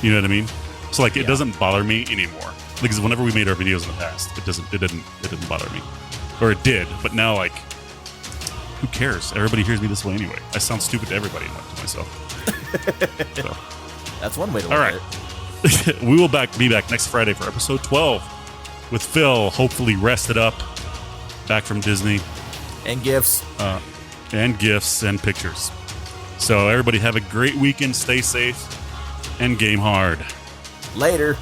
You know what I mean? So like it doesn't bother me anymore. Because whenever we made our videos in the past, it didn't bother me, or it did. But now like, who cares? Everybody hears me this way anyway. I sound stupid to everybody, not to myself. So. That's one way to look All right. at it. We will be back next Friday for episode 12 with Phil, hopefully rested up, back from Disney, And gifts. and gifts and pictures. So everybody have a great weekend, stay safe, and game hard. Later.